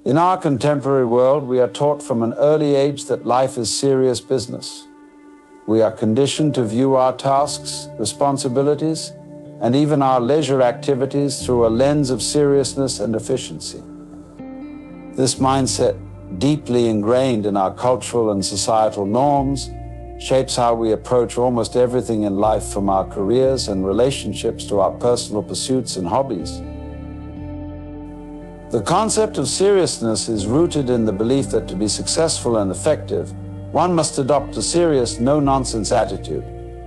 In our contemporary world, we are taught from an early age that life is serious business. We are conditioned to view our tasks, responsibilities, and even our leisure activities through a lens of seriousness and efficiency. This mindset, deeply ingrained in our cultural and societal norms, shapes how we approach almost everything in life, from our careers and relationships to our personal pursuits and hobbies. The concept of seriousness is rooted in the belief that to be successful and effective, one must adopt a serious, no-nonsense attitude.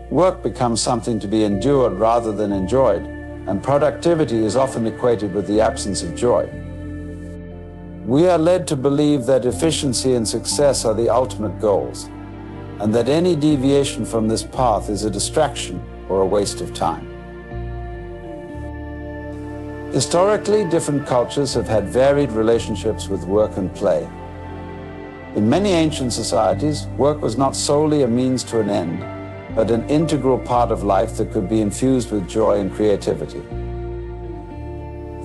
Work becomes something to be endured rather than enjoyed, and productivity is often equated with the absence of joy. We are led to believe that efficiency and success are the ultimate goals, and that any deviation from this path is a distraction or a waste of time. Historically, different cultures have had varied relationships with work and play. In many ancient societies, work was not solely a means to an end, but an integral part of life that could be infused with joy and creativity.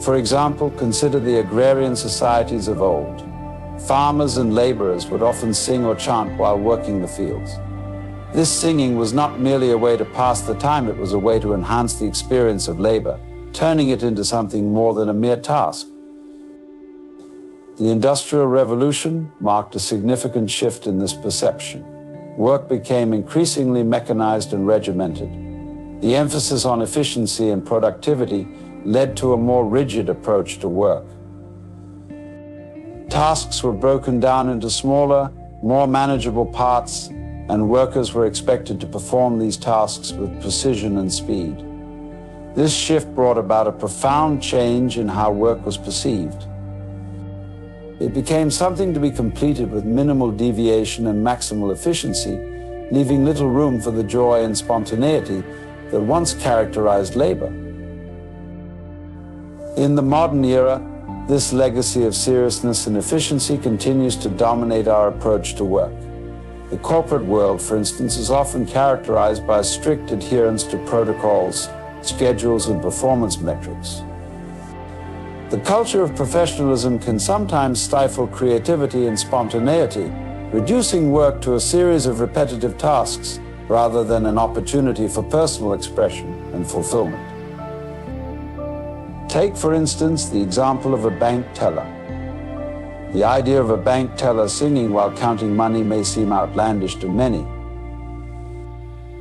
For example, consider the agrarian societies of old. Farmers and laborers would often sing or chant while working the fields. This singing was not merely a way to pass the time, it was a way to enhance the experience of labor, turning it into something more than a mere task. The Industrial Revolution marked a significant shift in this perception. Work became increasingly mechanized and regimented. The emphasis on efficiency and productivity led to a more rigid approach to work. Tasks were broken down into smaller, more manageable parts, and workers were expected to perform these tasks with precision and speed. This shift brought about a profound change in how work was perceived. It became something to be completed with minimal deviation and maximal efficiency, leaving little room for the joy and spontaneity that once characterized labor. In the modern era, this legacy of seriousness and efficiency continues to dominate our approach to work. The corporate world, for instance, is often characterized by strict adherence to protocols, schedules, and performance metrics. The culture of professionalism can sometimes stifle creativity and spontaneity, reducing work to a series of repetitive tasks rather than an opportunity for personal expression and fulfillment. Take, for instance, the example of a bank teller. The idea of a bank teller singing while counting money may seem outlandish to many.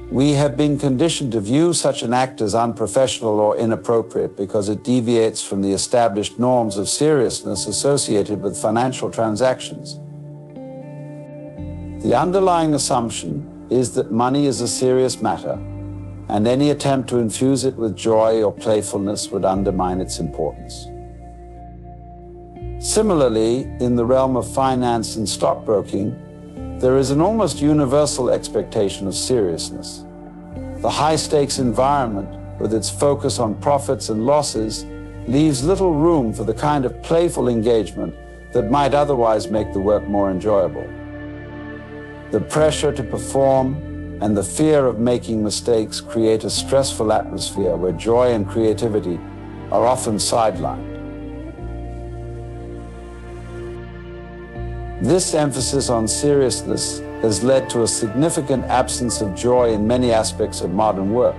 We have been conditioned to view such an act as unprofessional or inappropriate because it deviates from the established norms of seriousness associated with financial transactions. The underlying assumption is that money is a serious matter, and any attempt to infuse it with joy or playfulness would undermine its importance. Similarly, in the realm of finance and stockbroking, there is an almost universal expectation of seriousness. The high-stakes environment, with its focus on profits and losses, leaves little room for the kind of playful engagement that might otherwise make the work more enjoyable. The pressure to perform and the fear of making mistakes create a stressful atmosphere where joy and creativity are often sidelined. This emphasis on seriousness has led to a significant absence of joy in many aspects of modern work.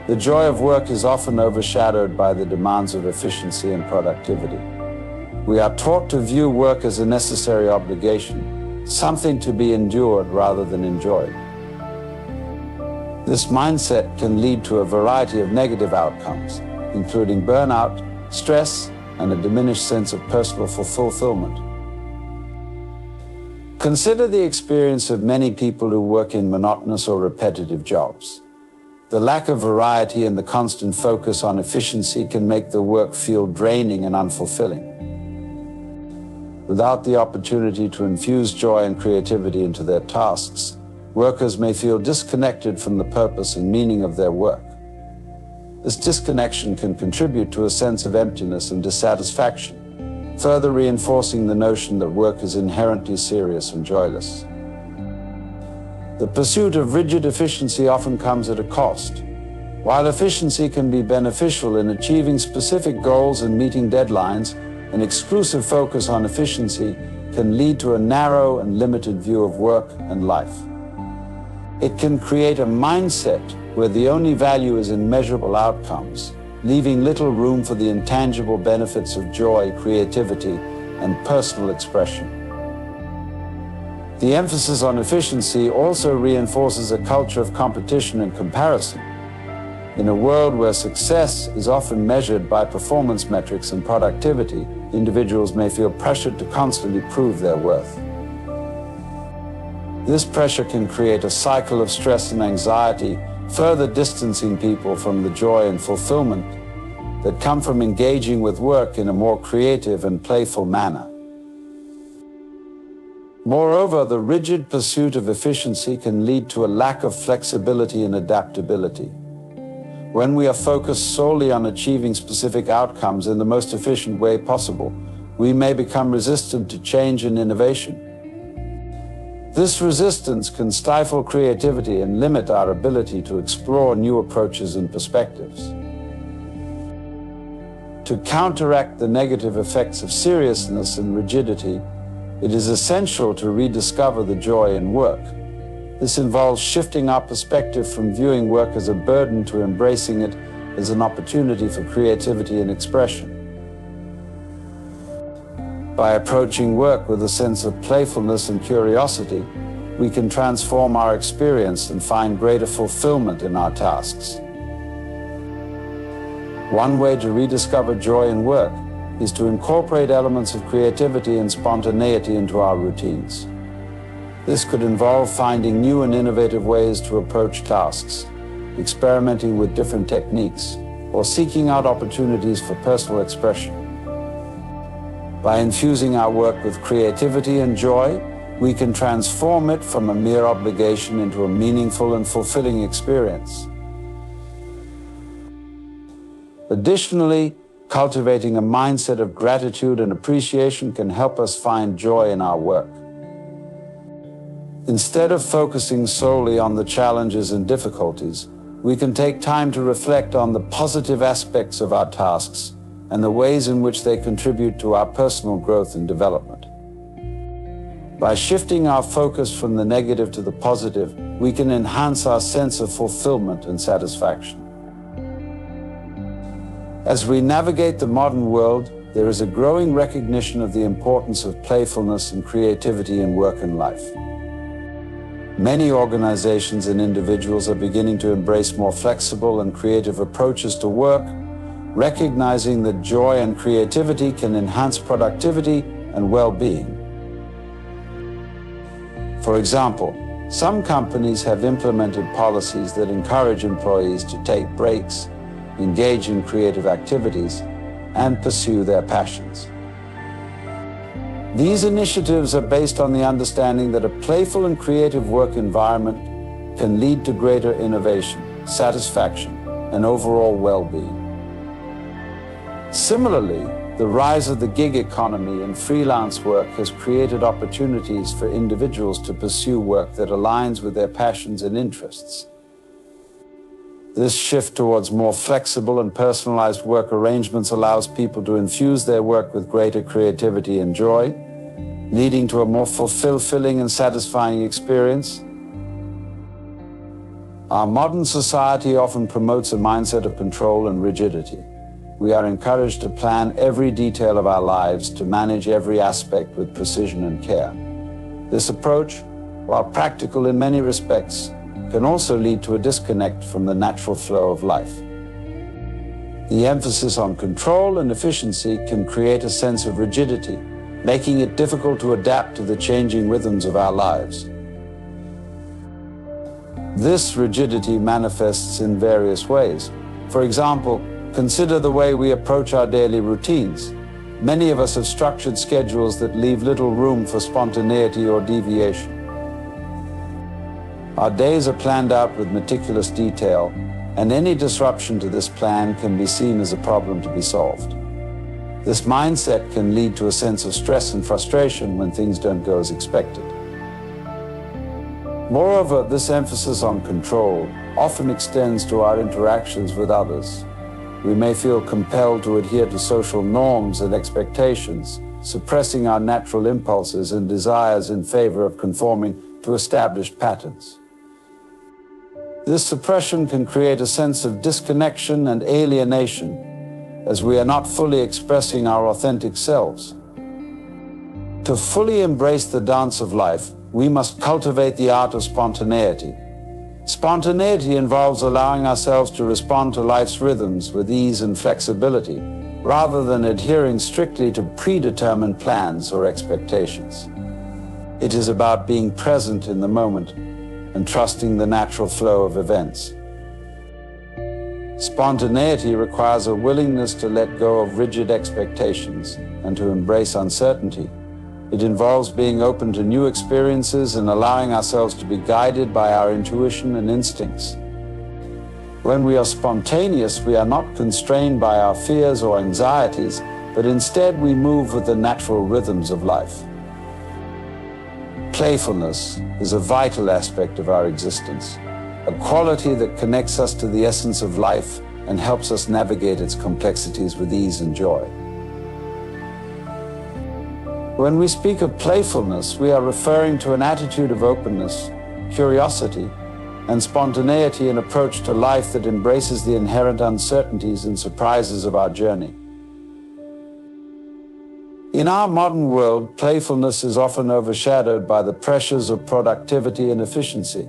The joy of work is often overshadowed by the demands of efficiency and productivity. We are taught to view work as a necessary obligation, something to be endured rather than enjoyed. This mindset can lead to a variety of negative outcomes, including burnout, stress, and a diminished sense of personal fulfillment. Consider the experience of many people who work in monotonous or repetitive jobs. The lack of variety and the constant focus on efficiency can make the work feel draining and unfulfilling. Without the opportunity to infuse joy and creativity into their tasks, workers may feel disconnected from the purpose and meaning of their work. This disconnection can contribute to a sense of emptiness and dissatisfaction, further reinforcing the notion that work is inherently serious and joyless. The pursuit of rigid efficiency often comes at a cost. While efficiency can be beneficial in achieving specific goals and meeting deadlines, an exclusive focus on efficiency can lead to a narrow and limited view of work and life. It can create a mindset where the only value is in measurable outcomes, leaving little room for the intangible benefits of joy, creativity, and personal expression. The emphasis on efficiency also reinforces a culture of competition and comparison. In a world where success is often measured by performance metrics and productivity, individuals may feel pressured to constantly prove their worth. This pressure can create a cycle of stress and anxiety, further distancing people from the joy and fulfillment that come from engaging with work in a more creative and playful manner. Moreover, the rigid pursuit of efficiency can lead to a lack of flexibility and adaptability. When we are focused solely on achieving specific outcomes in the most efficient way possible, we may become resistant to change and innovation. This resistance can stifle creativity and limit our ability to explore new approaches and perspectives. To counteract the negative effects of seriousness and rigidity, it is essential to rediscover the joy in work. This involves shifting our perspective from viewing work as a burden to embracing it as an opportunity for creativity and expression. By approaching work with a sense of playfulness and curiosity, we can transform our experience and find greater fulfillment in our tasks. One way to rediscover joy in work is to incorporate elements of creativity and spontaneity into our routines. This could involve finding new and innovative ways to approach tasks, experimenting with different techniques, or seeking out opportunities for personal expression. By infusing our work with creativity and joy, we can transform it from a mere obligation into a meaningful and fulfilling experience. Additionally, cultivating a mindset of gratitude and appreciation can help us find joy in our work. Instead of focusing solely on the challenges and difficulties, we can take time to reflect on the positive aspects of our tasks and the ways in which they contribute to our personal growth and development. By shifting our focus from the negative to the positive, we can enhance our sense of fulfillment and satisfaction. As we navigate the modern world, there is a growing recognition of the importance of playfulness and creativity in work and life. Many organizations and individuals are beginning to embrace more flexible and creative approaches to work, recognizing that joy and creativity can enhance productivity and well-being. For example, some companies have implemented policies that encourage employees to take breaks, engage in creative activities, and pursue their passions. These initiatives are based on the understanding that a playful and creative work environment can lead to greater innovation, satisfaction, and overall well-being. Similarly, the rise of the gig economy and freelance work has created opportunities for individuals to pursue work that aligns with their passions and interests. This shift towards more flexible and personalized work arrangements allows people to infuse their work with greater creativity and joy, leading to a more fulfilling and satisfying experience. Our modern society often promotes a mindset of control and rigidity. We are encouraged to plan every detail of our lives, to manage every aspect with precision and care. This approach, while practical in many respects, can also lead to a disconnect from the natural flow of life. The emphasis on control and efficiency can create a sense of rigidity, making it difficult to adapt to the changing rhythms of our lives. This rigidity manifests in various ways. For example, consider the way we approach our daily routines. Many of us have structured schedules that leave little room for spontaneity or deviation. Our days are planned out with meticulous detail, and any disruption to this plan can be seen as a problem to be solved. This mindset can lead to a sense of stress and frustration when things don't go as expected. Moreover, this emphasis on control often extends to our interactions with others. We may feel compelled to adhere to social norms and expectations, suppressing our natural impulses and desires in favor of conforming to established patterns. This suppression can create a sense of disconnection and alienation, as we are not fully expressing our authentic selves. To fully embrace the dance of life, we must cultivate the art of spontaneity. Spontaneity involves allowing ourselves to respond to life's rhythms with ease and flexibility, rather than adhering strictly to predetermined plans or expectations. It is about being present in the moment and trusting the natural flow of events. Spontaneity requires a willingness to let go of rigid expectations and to embrace uncertainty. It involves being open to new experiences and allowing ourselves to be guided by our intuition and instincts. When we are spontaneous, we are not constrained by our fears or anxieties, but instead we move with the natural rhythms of life. Playfulness is a vital aspect of our existence, a quality that connects us to the essence of life and helps us navigate its complexities with ease and joy. When we speak of playfulness, we are referring to an attitude of openness, curiosity, and spontaneity in approach to life that embraces the inherent uncertainties and surprises of our journey. In our modern world, playfulness is often overshadowed by the pressures of productivity and efficiency.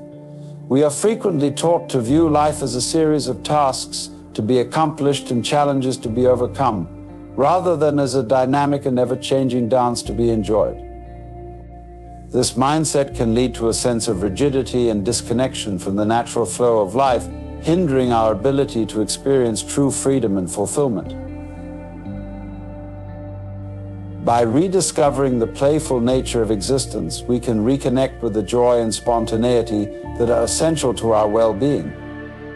We are frequently taught to view life as a series of tasks to be accomplished and challenges to be overcome, rather than as a dynamic and ever-changing dance to be enjoyed. This mindset can lead to a sense of rigidity and disconnection from the natural flow of life, hindering our ability to experience true freedom and fulfillment. By rediscovering the playful nature of existence, we can reconnect with the joy and spontaneity that are essential to our well-being.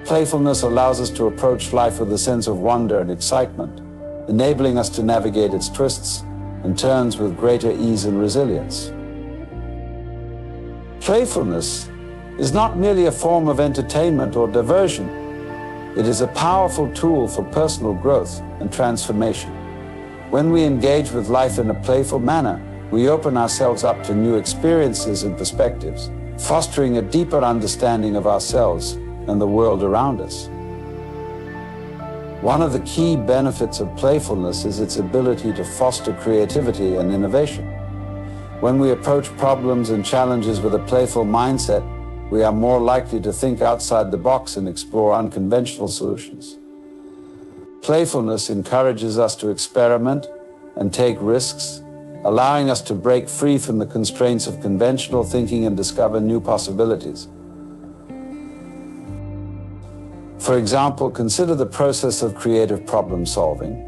Playfulness allows us to approach life with a sense of wonder and excitement, enabling us to navigate its twists and turns with greater ease and resilience. Playfulness is not merely a form of entertainment or diversion. It is a powerful tool for personal growth and transformation. When we engage with life in a playful manner, we open ourselves up to new experiences and perspectives, fostering a deeper understanding of ourselves and the world around us. One of the key benefits of playfulness is its ability to foster creativity and innovation. When we approach problems and challenges with a playful mindset, we are more likely to think outside the box and explore unconventional solutions. Playfulness encourages us to experiment and take risks, allowing us to break free from the constraints of conventional thinking and discover new possibilities. For example, consider the process of creative problem solving.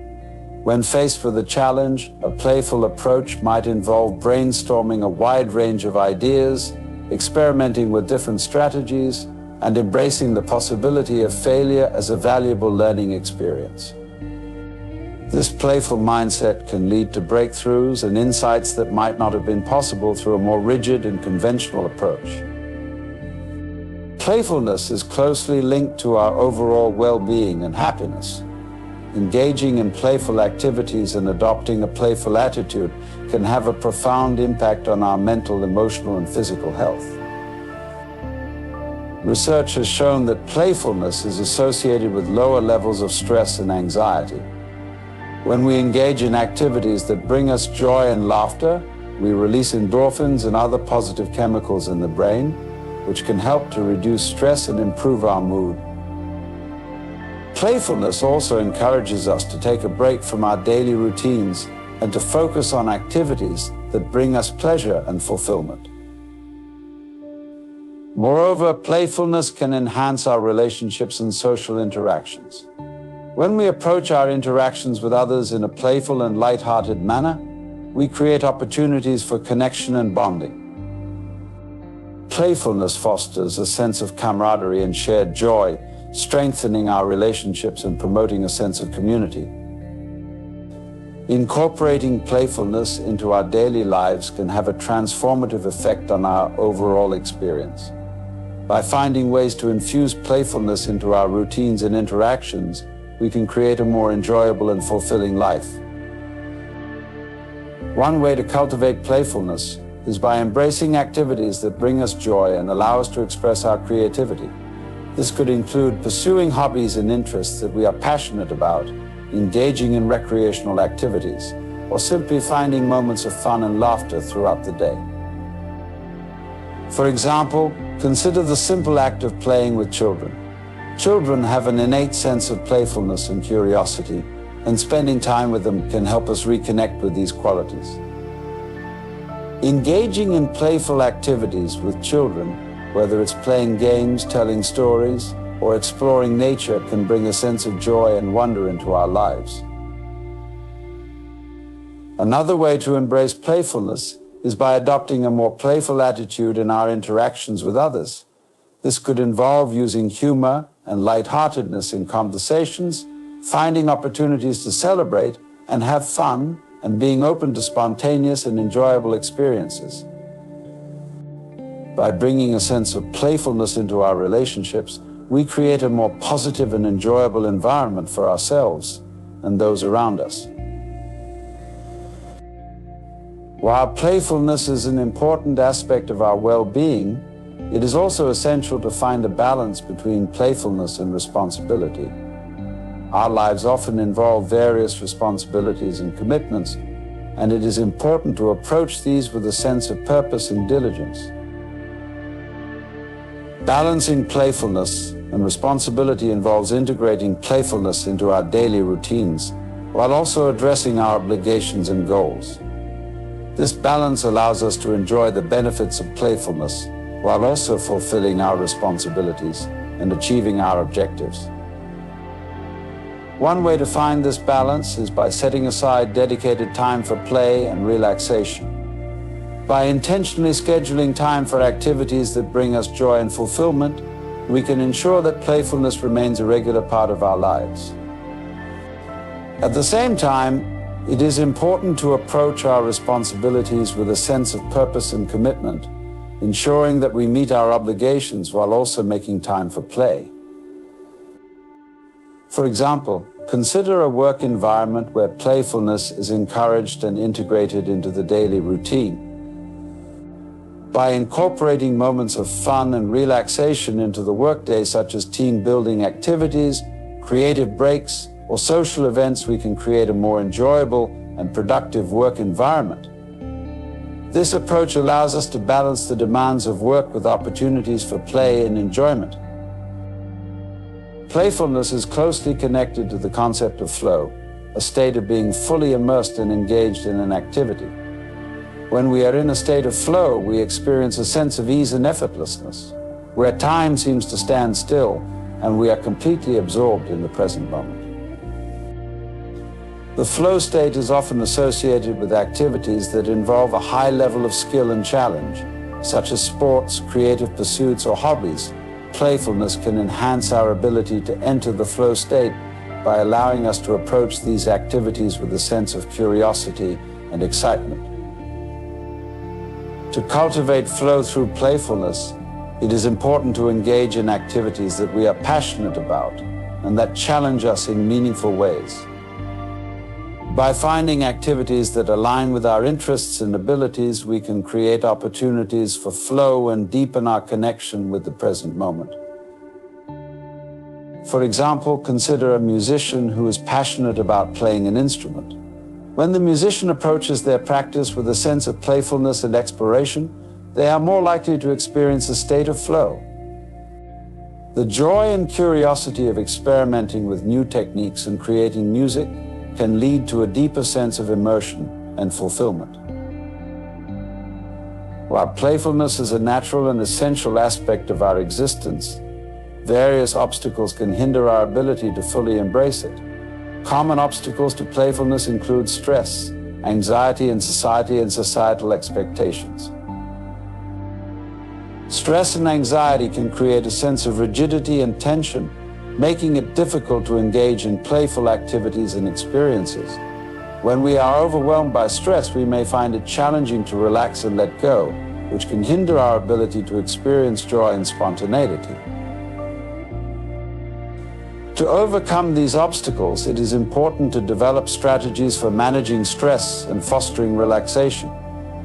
When faced with a challenge, a playful approach might involve brainstorming a wide range of ideas, experimenting with different strategies, and embracing the possibility of failure as a valuable learning experience. This playful mindset can lead to breakthroughs and insights that might not have been possible through a more rigid and conventional approach. Playfulness is closely linked to our overall well-being and happiness. Engaging in playful activities and adopting a playful attitude can have a profound impact on our mental, emotional, and physical health. Research has shown that playfulness is associated with lower levels of stress and anxiety. When we engage in activities that bring us joy and laughter, we release endorphins and other positive chemicals in the brain, which can help to reduce stress and improve our mood. Playfulness also encourages us to take a break from our daily routines and to focus on activities that bring us pleasure and fulfillment. Moreover, playfulness can enhance our relationships and social interactions. When we approach our interactions with others in a playful and light-hearted manner, we create opportunities for connection and bonding. Playfulness fosters a sense of camaraderie and shared joy, strengthening our relationships and promoting a sense of community. Incorporating playfulness into our daily lives can have a transformative effect on our overall experience. By finding ways to infuse playfulness into our routines and interactions, we can create a more enjoyable and fulfilling life. One way to cultivate playfulness is by embracing activities that bring us joy and allow us to express our creativity. This could include pursuing hobbies and interests that we are passionate about, engaging in recreational activities, or simply finding moments of fun and laughter throughout the day. For example, consider the simple act of playing with children. Children have an innate sense of playfulness and curiosity, and spending time with them can help us reconnect with these qualities. Engaging in playful activities with children, whether it's playing games, telling stories, or exploring nature, can bring a sense of joy and wonder into our lives. Another way to embrace playfulness is by adopting a more playful attitude in our interactions with others. This could involve using humor and lightheartedness in conversations, finding opportunities to celebrate and have fun, and being open to spontaneous and enjoyable experiences. By bringing a sense of playfulness into our relationships, we create a more positive and enjoyable environment for ourselves and those around us. While playfulness is an important aspect of our well-being, it is also essential to find a balance between playfulness and responsibility. Our lives often involve various responsibilities and commitments, and it is important to approach these with a sense of purpose and diligence. Balancing playfulness and responsibility involves integrating playfulness into our daily routines, while also addressing our obligations and goals. This balance allows us to enjoy the benefits of playfulness, while also fulfilling our responsibilities and achieving our objectives. One way to find this balance is by setting aside dedicated time for play and relaxation. By intentionally scheduling time for activities that bring us joy and fulfillment, we can ensure that playfulness remains a regular part of our lives. At the same time, it is important to approach our responsibilities with a sense of purpose and commitment, ensuring that we meet our obligations while also making time for play. For example, consider a work environment where playfulness is encouraged and integrated into the daily routine. By incorporating moments of fun and relaxation into the workday, such as team-building activities, creative breaks, or social events, we can create a more enjoyable and productive work environment. This approach allows us to balance the demands of work with opportunities for play and enjoyment. Playfulness is closely connected to the concept of flow, a state of being fully immersed and engaged in an activity. When we are in a state of flow, we experience a sense of ease and effortlessness, where time seems to stand still and we are completely absorbed in the present moment. The flow state is often associated with activities that involve a high level of skill and challenge, such as sports, creative pursuits, or hobbies. Playfulness can enhance our ability to enter the flow state by allowing us to approach these activities with a sense of curiosity and excitement. To cultivate flow through playfulness, it is important to engage in activities that we are passionate about and that challenge us in meaningful ways. By finding activities that align with our interests and abilities, we can create opportunities for flow and deepen our connection with the present moment. For example, consider a musician who is passionate about playing an instrument. When the musician approaches their practice with a sense of playfulness and exploration, they are more likely to experience a state of flow. The joy and curiosity of experimenting with new techniques and creating music can lead to a deeper sense of immersion and fulfillment. While playfulness is a natural and essential aspect of our existence, various obstacles can hinder our ability to fully embrace it. Common obstacles to playfulness include stress, anxiety in society, and societal expectations. Stress and anxiety can create a sense of rigidity and tension, making it difficult to engage in playful activities and experiences. When we are overwhelmed by stress, we may find it challenging to relax and let go, which can hinder our ability to experience joy and spontaneity. To overcome these obstacles, it is important to develop strategies for managing stress and fostering relaxation.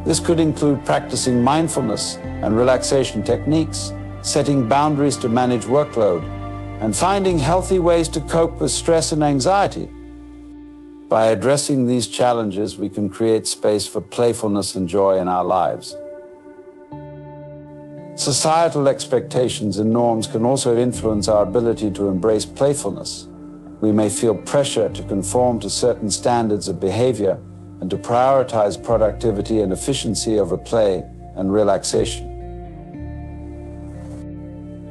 This could include practicing mindfulness and relaxation techniques, setting boundaries to manage workload, and finding healthy ways to cope with stress and anxiety. By addressing these challenges, we can create space for playfulness and joy in our lives. Societal expectations and norms can also influence our ability to embrace playfulness. We may feel pressure to conform to certain standards of behavior and to prioritize productivity and efficiency over play and relaxation.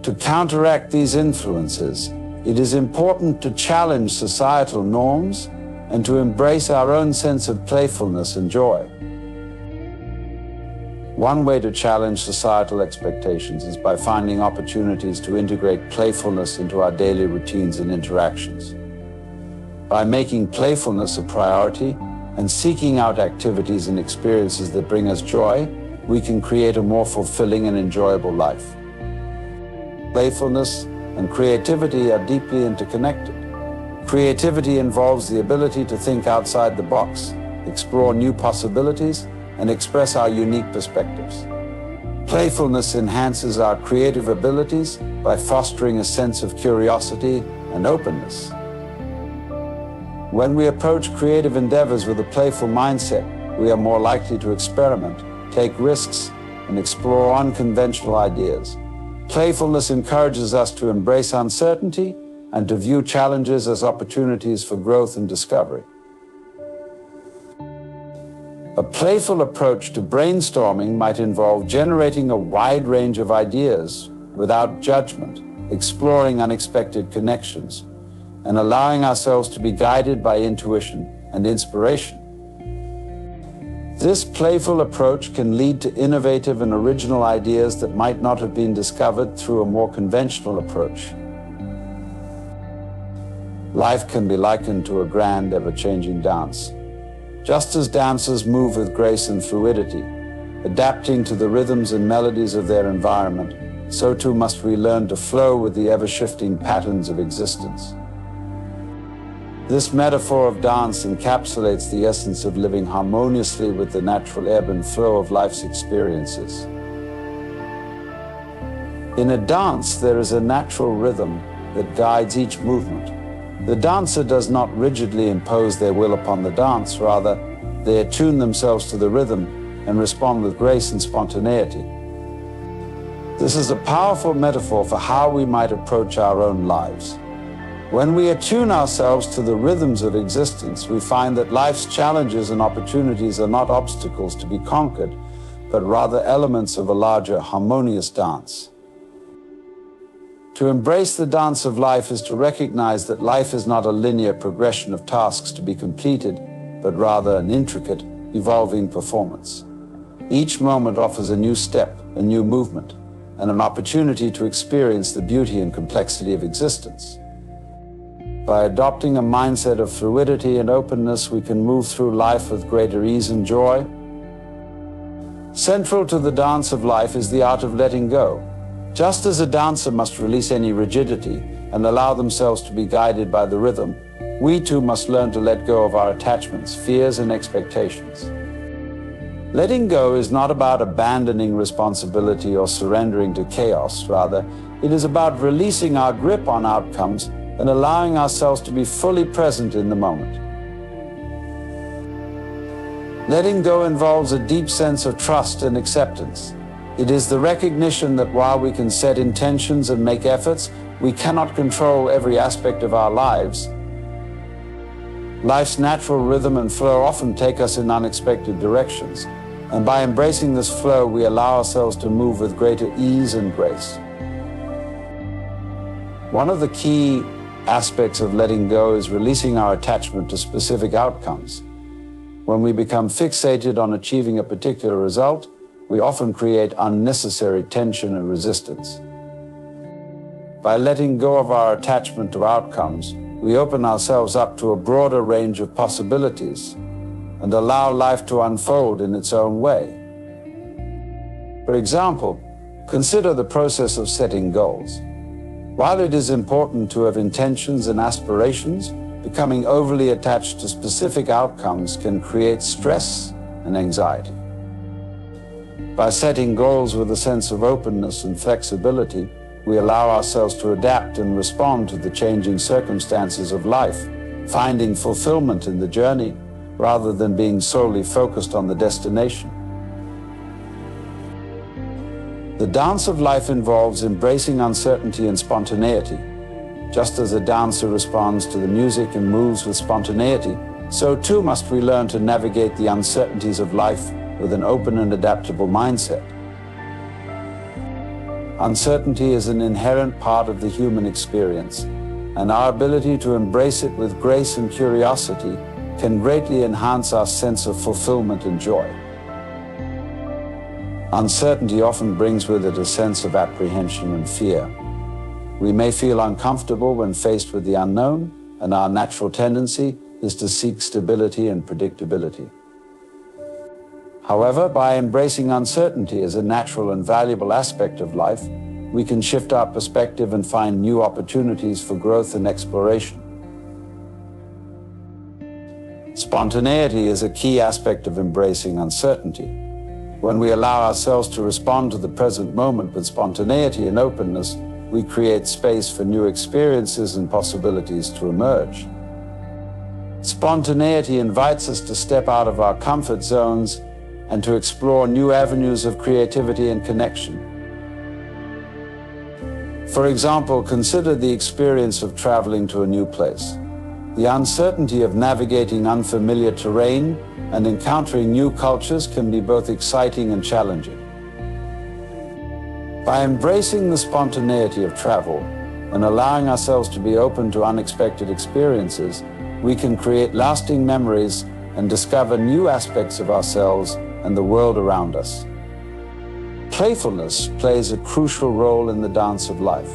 To counteract these influences, it is important to challenge societal norms and to embrace our own sense of playfulness and joy. One way to challenge societal expectations is by finding opportunities to integrate playfulness into our daily routines and interactions. By making playfulness a priority and seeking out activities and experiences that bring us joy, we can create a more fulfilling and enjoyable life. Playfulness and creativity are deeply interconnected. Creativity involves the ability to think outside the box, explore new possibilities, and express our unique perspectives. Playfulness enhances our creative abilities by fostering a sense of curiosity and openness. When we approach creative endeavors with a playful mindset, we are more likely to experiment, take risks, and explore unconventional ideas. Playfulness encourages us to embrace uncertainty and to view challenges as opportunities for growth and discovery. A playful approach to brainstorming might involve generating a wide range of ideas without judgment, exploring unexpected connections, and allowing ourselves to be guided by intuition and inspiration. This playful approach can lead to innovative and original ideas that might not have been discovered through a more conventional approach. Life can be likened to a grand, ever-changing dance. Just as dancers move with grace and fluidity, adapting to the rhythms and melodies of their environment, so too must we learn to flow with the ever-shifting patterns of existence. This metaphor of dance encapsulates the essence of living harmoniously with the natural ebb and flow of life's experiences. In a dance, there is a natural rhythm that guides each movement. The dancer does not rigidly impose their will upon the dance, rather, they attune themselves to the rhythm and respond with grace and spontaneity. This is a powerful metaphor for how we might approach our own lives. When we attune ourselves to the rhythms of existence, we find that life's challenges and opportunities are not obstacles to be conquered, but rather elements of a larger, harmonious dance. To embrace the dance of life is to recognize that life is not a linear progression of tasks to be completed, but rather an intricate, evolving performance. Each moment offers a new step, a new movement, and an opportunity to experience the beauty and complexity of existence. By adopting a mindset of fluidity and openness, we can move through life with greater ease and joy. Central to the dance of life is the art of letting go. Just as a dancer must release any rigidity and allow themselves to be guided by the rhythm, we too must learn to let go of our attachments, fears, and expectations. Letting go is not about abandoning responsibility or surrendering to chaos. Rather, it is about releasing our grip on outcomes and allowing ourselves to be fully present in the moment. Letting go involves a deep sense of trust and acceptance. It is the recognition that while we can set intentions and make efforts, we cannot control every aspect of our lives. Life's natural rhythm and flow often take us in unexpected directions, and by embracing this flow, we allow ourselves to move with greater ease and grace. One of the key aspects of letting go is releasing our attachment to specific outcomes. When we become fixated on achieving a particular result, we often create unnecessary tension and resistance. By letting go of our attachment to outcomes, we open ourselves up to a broader range of possibilities and allow life to unfold in its own way. For example, consider the process of setting goals. While it is important to have intentions and aspirations, becoming overly attached to specific outcomes can create stress and anxiety. By setting goals with a sense of openness and flexibility, we allow ourselves to adapt and respond to the changing circumstances of life, finding fulfillment in the journey rather than being solely focused on the destination. The dance of life involves embracing uncertainty and spontaneity. Just as a dancer responds to the music and moves with spontaneity, so too must we learn to navigate the uncertainties of life with an open and adaptable mindset. Uncertainty is an inherent part of the human experience, and our ability to embrace it with grace and curiosity can greatly enhance our sense of fulfillment and joy. Uncertainty often brings with it a sense of apprehension and fear. We may feel uncomfortable when faced with the unknown, and our natural tendency is to seek stability and predictability. However, by embracing uncertainty as a natural and valuable aspect of life, we can shift our perspective and find new opportunities for growth and exploration. Spontaneity is a key aspect of embracing uncertainty. When we allow ourselves to respond to the present moment with spontaneity and openness, we create space for new experiences and possibilities to emerge. Spontaneity invites us to step out of our comfort zones and to explore new avenues of creativity and connection. For example, consider the experience of traveling to a new place. The uncertainty of navigating unfamiliar terrain and encountering new cultures can be both exciting and challenging. By embracing the spontaneity of travel and allowing ourselves to be open to unexpected experiences, we can create lasting memories and discover new aspects of ourselves and the world around us. Playfulness plays a crucial role in the dance of life.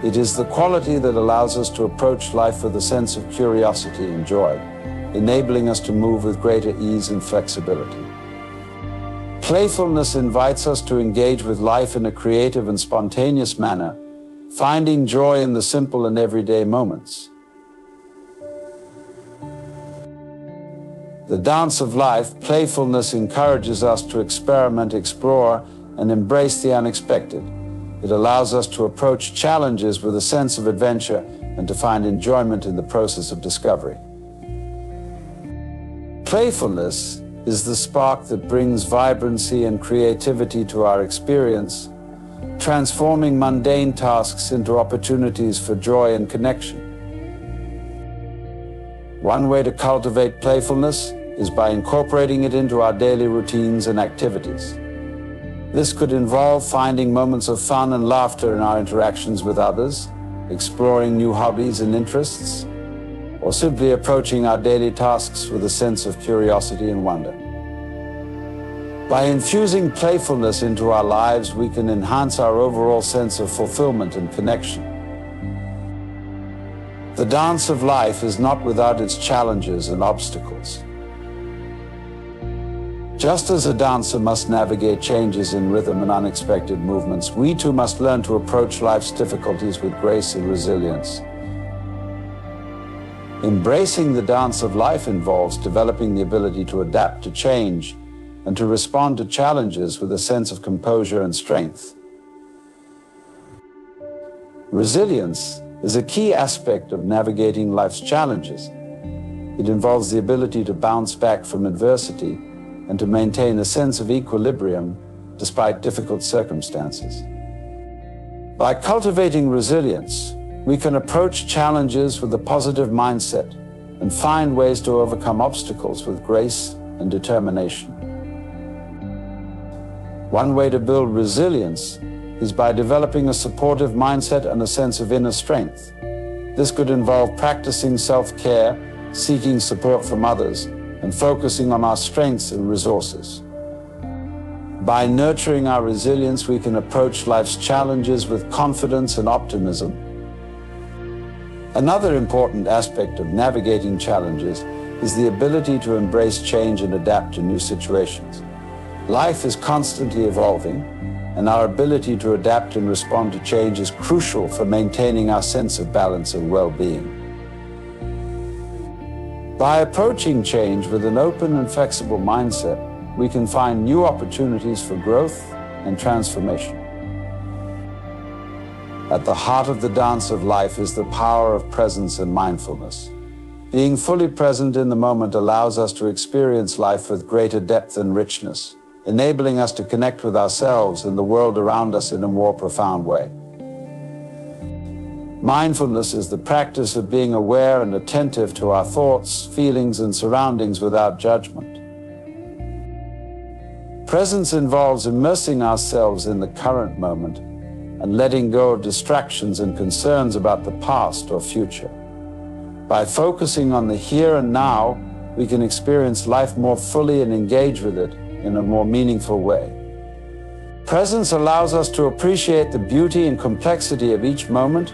It is the quality that allows us to approach life with a sense of curiosity and joy, enabling us to move with greater ease and flexibility. Playfulness invites us to engage with life in a creative and spontaneous manner, finding joy in the simple and everyday moments. The dance of life, playfulness encourages us to experiment, explore, and embrace the unexpected. It allows us to approach challenges with a sense of adventure and to find enjoyment in the process of discovery. Playfulness is the spark that brings vibrancy and creativity to our experience, transforming mundane tasks into opportunities for joy and connection. One way to cultivate playfulness is by incorporating it into our daily routines and activities. This could involve finding moments of fun and laughter in our interactions with others, exploring new hobbies and interests, or simply approaching our daily tasks with a sense of curiosity and wonder. By infusing playfulness into our lives, we can enhance our overall sense of fulfillment and connection. The dance of life is not without its challenges and obstacles. Just as a dancer must navigate changes in rhythm and unexpected movements, we too must learn to approach life's difficulties with grace and resilience. Embracing the dance of life involves developing the ability to adapt to change and to respond to challenges with a sense of composure and strength. Resilience is a key aspect of navigating life's challenges. It involves the ability to bounce back from adversity and to maintain a sense of equilibrium despite difficult circumstances. By cultivating resilience, we can approach challenges with a positive mindset and find ways to overcome obstacles with grace and determination. One way to build resilience is by developing a supportive mindset and a sense of inner strength. This could involve practicing self-care, seeking support from others, and focusing on our strengths and resources. By nurturing our resilience, we can approach life's challenges with confidence and optimism. Another important aspect of navigating challenges is the ability to embrace change and adapt to new situations. Life is constantly evolving, and our ability to adapt and respond to change is crucial for maintaining our sense of balance and well-being. By approaching change with an open and flexible mindset, we can find new opportunities for growth and transformation. At the heart of the dance of life is the power of presence and mindfulness. Being fully present in the moment allows us to experience life with greater depth and richness, enabling us to connect with ourselves and the world around us in a more profound way. Mindfulness is the practice of being aware and attentive to our thoughts, feelings, and surroundings without judgment. Presence involves immersing ourselves in the current moment and letting go of distractions and concerns about the past or future. By focusing on the here and now, we can experience life more fully and engage with it in a more meaningful way. Presence allows us to appreciate the beauty and complexity of each moment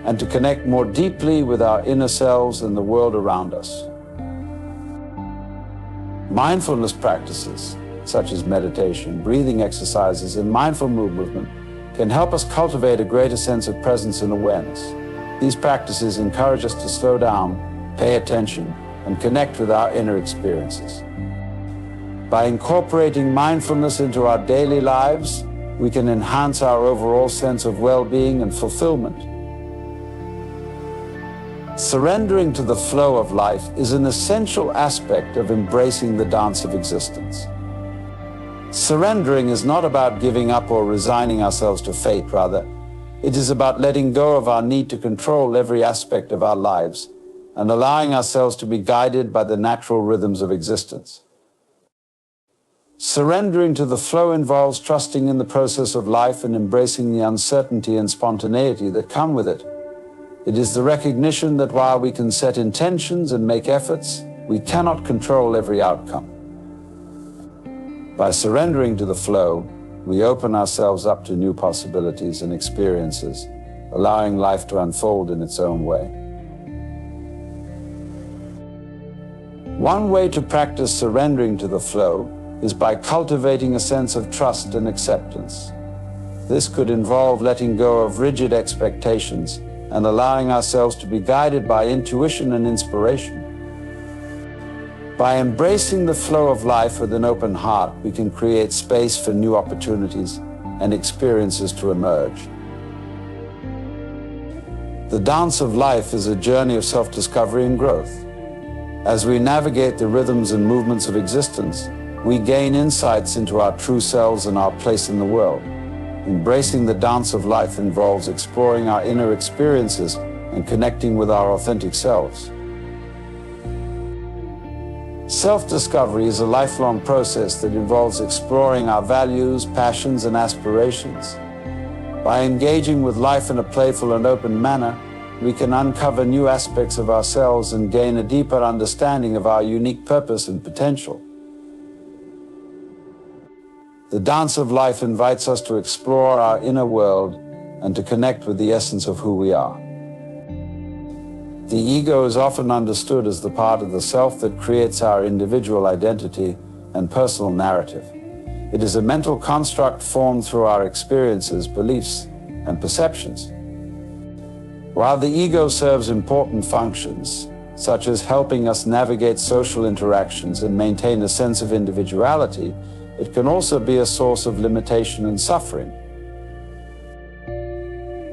and to connect more deeply with our inner selves and the world around us. Mindfulness practices, such as meditation, breathing exercises, and mindful movement, can help us cultivate a greater sense of presence and awareness. These practices encourage us to slow down, pay attention, and connect with our inner experiences. By incorporating mindfulness into our daily lives, we can enhance our overall sense of well-being and fulfillment. Surrendering to the flow of life is an essential aspect of embracing the dance of existence. Surrendering is not about giving up or resigning ourselves to fate, rather, it is about letting go of our need to control every aspect of our lives and allowing ourselves to be guided by the natural rhythms of existence. Surrendering to the flow involves trusting in the process of life and embracing the uncertainty and spontaneity that come with it. It is the recognition that while we can set intentions and make efforts, we cannot control every outcome. By surrendering to the flow, we open ourselves up to new possibilities and experiences, allowing life to unfold in its own way. One way to practice surrendering to the flow is by cultivating a sense of trust and acceptance. This could involve letting go of rigid expectations and allowing ourselves to be guided by intuition and inspiration. By embracing the flow of life with an open heart, we can create space for new opportunities and experiences to emerge. The dance of life is a journey of self-discovery and growth. As we navigate the rhythms and movements of existence, we gain insights into our true selves and our place in the world. Embracing the dance of life involves exploring our inner experiences and connecting with our authentic selves. Self-discovery is a lifelong process that involves exploring our values, passions, and aspirations. By engaging with life in a playful and open manner, we can uncover new aspects of ourselves and gain a deeper understanding of our unique purpose and potential. The dance of life invites us to explore our inner world and to connect with the essence of who we are. The ego is often understood as the part of the self that creates our individual identity and personal narrative. It is a mental construct formed through our experiences, beliefs, and perceptions. While the ego serves important functions, such as helping us navigate social interactions and maintain a sense of individuality, it can also be a source of limitation and suffering.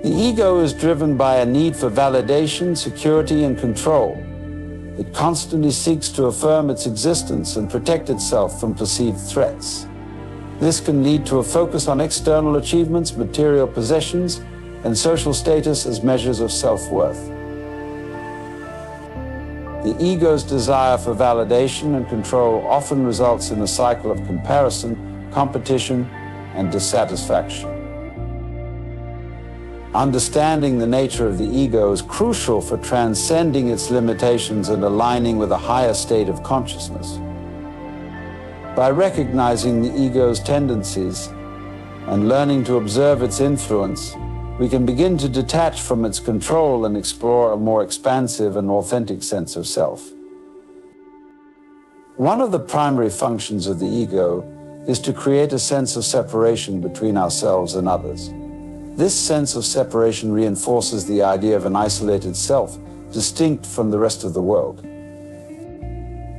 The ego is driven by a need for validation, security, and control. It constantly seeks to affirm its existence and protect itself from perceived threats. This can lead to a focus on external achievements, material possessions, and social status as measures of self-worth. The ego's desire for validation and control often results in a cycle of comparison, competition, and dissatisfaction. Understanding the nature of the ego is crucial for transcending its limitations and aligning with a higher state of consciousness. By recognizing the ego's tendencies and learning to observe its influence, we can begin to detach from its control and explore a more expansive and authentic sense of self. One of the primary functions of the ego is to create a sense of separation between ourselves and others. This sense of separation reinforces the idea of an isolated self, distinct from the rest of the world.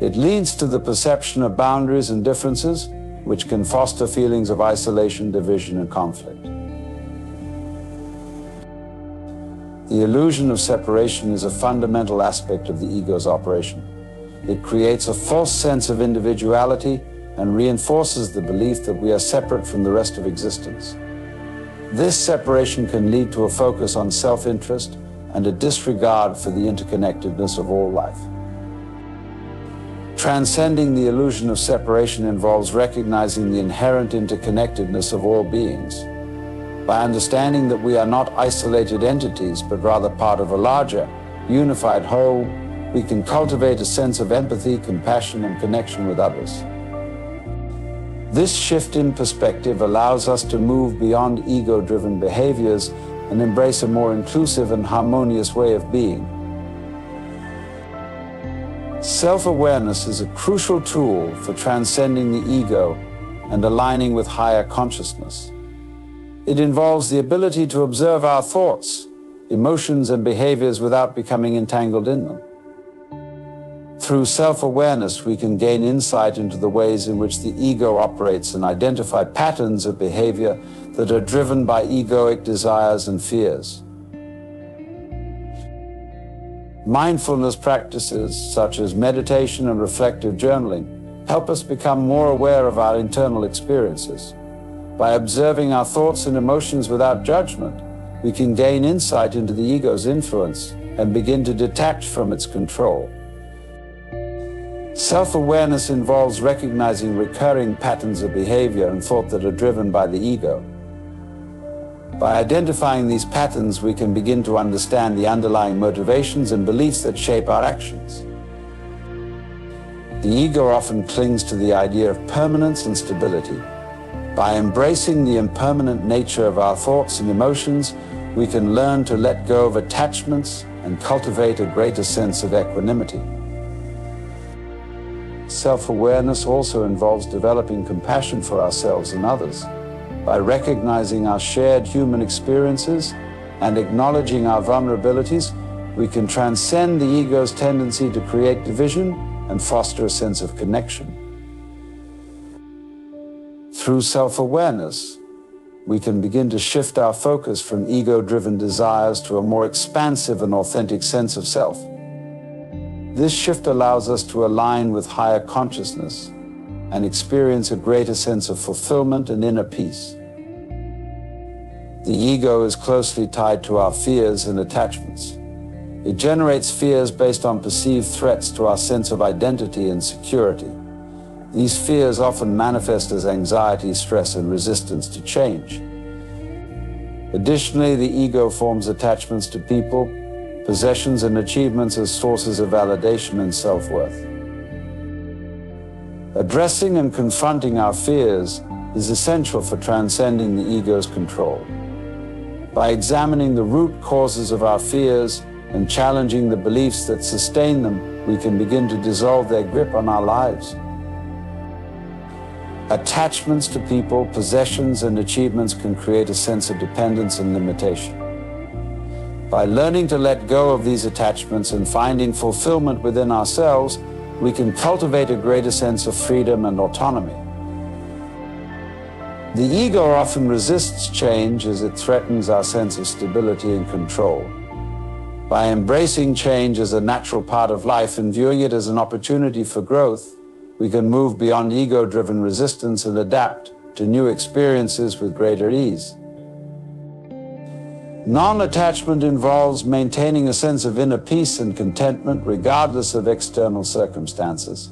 It leads to the perception of boundaries and differences, which can foster feelings of isolation, division, and conflict. The illusion of separation is a fundamental aspect of the ego's operation. It creates a false sense of individuality and reinforces the belief that we are separate from the rest of existence. This separation can lead to a focus on self-interest and a disregard for the interconnectedness of all life. Transcending the illusion of separation involves recognizing the inherent interconnectedness of all beings. By understanding that we are not isolated entities, but rather part of a larger, unified whole, we can cultivate a sense of empathy, compassion, and connection with others. This shift in perspective allows us to move beyond ego-driven behaviors and embrace a more inclusive and harmonious way of being. Self-awareness is a crucial tool for transcending the ego and aligning with higher consciousness. It involves the ability to observe our thoughts, emotions, and behaviors without becoming entangled in them. Through self-awareness, we can gain insight into the ways in which the ego operates and identify patterns of behavior that are driven by egoic desires and fears. Mindfulness practices, such as meditation and reflective journaling, help us become more aware of our internal experiences. By observing our thoughts and emotions without judgment, we can gain insight into the ego's influence and begin to detach from its control. Self-awareness involves recognizing recurring patterns of behavior and thought that are driven by the ego. By identifying these patterns, we can begin to understand the underlying motivations and beliefs that shape our actions. The ego often clings to the idea of permanence and stability. By embracing the impermanent nature of our thoughts and emotions, we can learn to let go of attachments and cultivate a greater sense of equanimity. Self-awareness also involves developing compassion for ourselves and others. By recognizing our shared human experiences and acknowledging our vulnerabilities, we can transcend the ego's tendency to create division and foster a sense of connection. Through self-awareness, we can begin to shift our focus from ego-driven desires to a more expansive and authentic sense of self. This shift allows us to align with higher consciousness and experience a greater sense of fulfillment and inner peace. The ego is closely tied to our fears and attachments. It generates fears based on perceived threats to our sense of identity and security. These fears often manifest as anxiety, stress, and resistance to change. Additionally, the ego forms attachments to people, possessions, and achievements as sources of validation and self-worth. Addressing and confronting our fears is essential for transcending the ego's control. By examining the root causes of our fears and challenging the beliefs that sustain them, we can begin to dissolve their grip on our lives. Attachments to people, possessions, and achievements can create a sense of dependence and limitation. By learning to let go of these attachments and finding fulfillment within ourselves, we can cultivate a greater sense of freedom and autonomy. The ego often resists change as it threatens our sense of stability and control. By embracing change as a natural part of life and viewing it as an opportunity for growth, we can move beyond ego-driven resistance and adapt to new experiences with greater ease. Non-attachment involves maintaining a sense of inner peace and contentment regardless of external circumstances.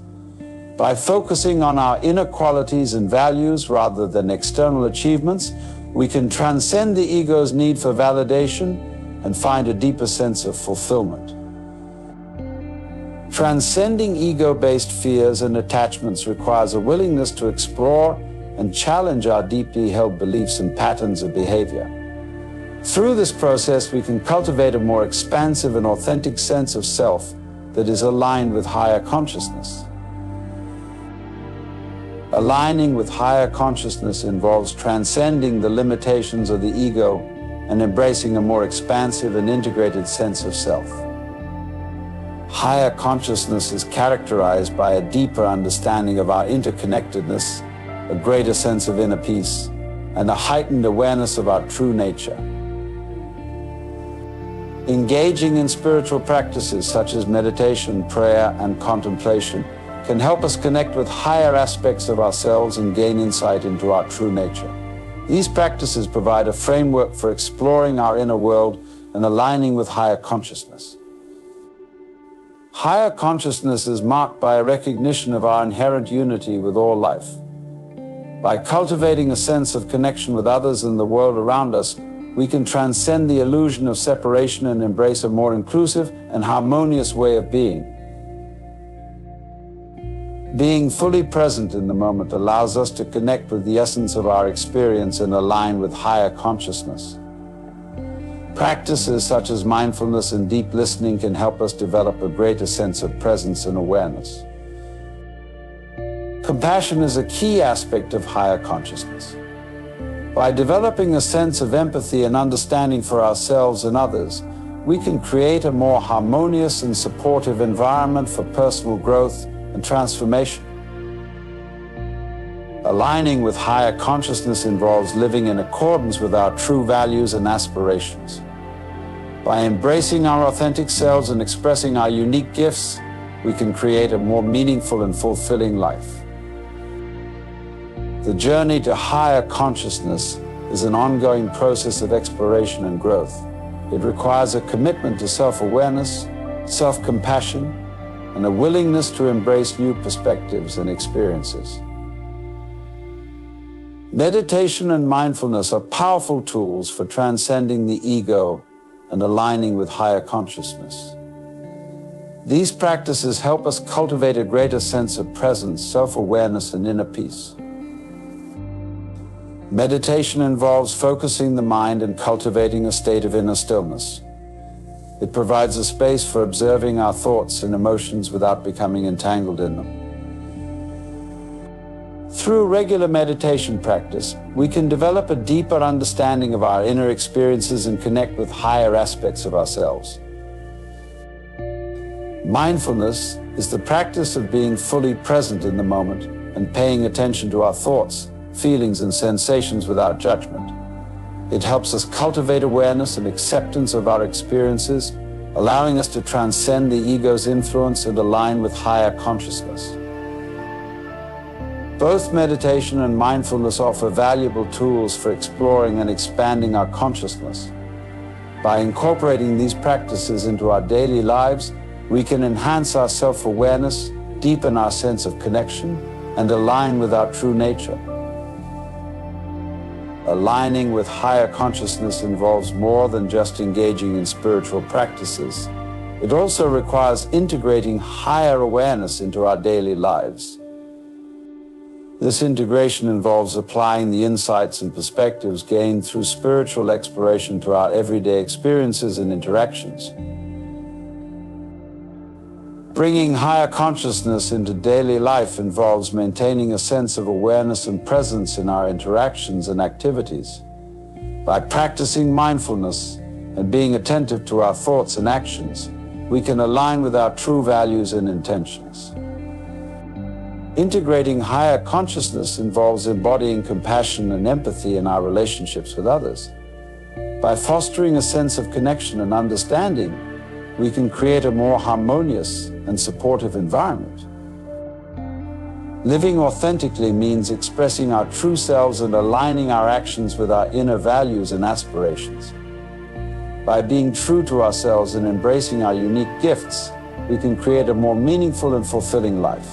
By focusing on our inner qualities and values rather than external achievements, we can transcend the ego's need for validation and find a deeper sense of fulfillment. Transcending ego-based fears and attachments requires a willingness to explore and challenge our deeply held beliefs and patterns of behavior. Through this process, we can cultivate a more expansive and authentic sense of self that is aligned with higher consciousness. Aligning with higher consciousness involves transcending the limitations of the ego and embracing a more expansive and integrated sense of self. Higher consciousness is characterized by a deeper understanding of our interconnectedness, a greater sense of inner peace, and a heightened awareness of our true nature. Engaging in spiritual practices such as meditation, prayer, and contemplation can help us connect with higher aspects of ourselves and gain insight into our true nature. These practices provide a framework for exploring our inner world and aligning with higher consciousness. Higher consciousness is marked by a recognition of our inherent unity with all life. By cultivating a sense of connection with others and the world around us, we can transcend the illusion of separation and embrace a more inclusive and harmonious way of being. Being fully present in the moment allows us to connect with the essence of our experience and align with higher consciousness. Practices such as mindfulness and deep listening can help us develop a greater sense of presence and awareness. Compassion is a key aspect of higher consciousness. By developing a sense of empathy and understanding for ourselves and others, we can create a more harmonious and supportive environment for personal growth and transformation. Aligning with higher consciousness involves living in accordance with our true values and aspirations. By embracing our authentic selves and expressing our unique gifts, we can create a more meaningful and fulfilling life. The journey to higher consciousness is an ongoing process of exploration and growth. It requires a commitment to self-awareness, self-compassion, and a willingness to embrace new perspectives and experiences. Meditation and mindfulness are powerful tools for transcending the ego and aligning with higher consciousness. These practices help us cultivate a greater sense of presence, self-awareness, and inner peace. Meditation involves focusing the mind and cultivating a state of inner stillness. It provides a space for observing our thoughts and emotions without becoming entangled in them. Through regular meditation practice, we can develop a deeper understanding of our inner experiences and connect with higher aspects of ourselves. Mindfulness is the practice of being fully present in the moment and paying attention to our thoughts, feelings, and sensations without judgment. It helps us cultivate awareness and acceptance of our experiences, allowing us to transcend the ego's influence and align with higher consciousness. Both meditation and mindfulness offer valuable tools for exploring and expanding our consciousness. By incorporating these practices into our daily lives, we can enhance our self-awareness, deepen our sense of connection, and align with our true nature. Aligning with higher consciousness involves more than just engaging in spiritual practices. It also requires integrating higher awareness into our daily lives. This integration involves applying the insights and perspectives gained through spiritual exploration to our everyday experiences and interactions. Bringing higher consciousness into daily life involves maintaining a sense of awareness and presence in our interactions and activities. By practicing mindfulness and being attentive to our thoughts and actions, we can align with our true values and intentions. Integrating higher consciousness involves embodying compassion and empathy in our relationships with others. By fostering a sense of connection and understanding, we can create a more harmonious and supportive environment. Living authentically means expressing our true selves and aligning our actions with our inner values and aspirations. By being true to ourselves and embracing our unique gifts, we can create a more meaningful and fulfilling life.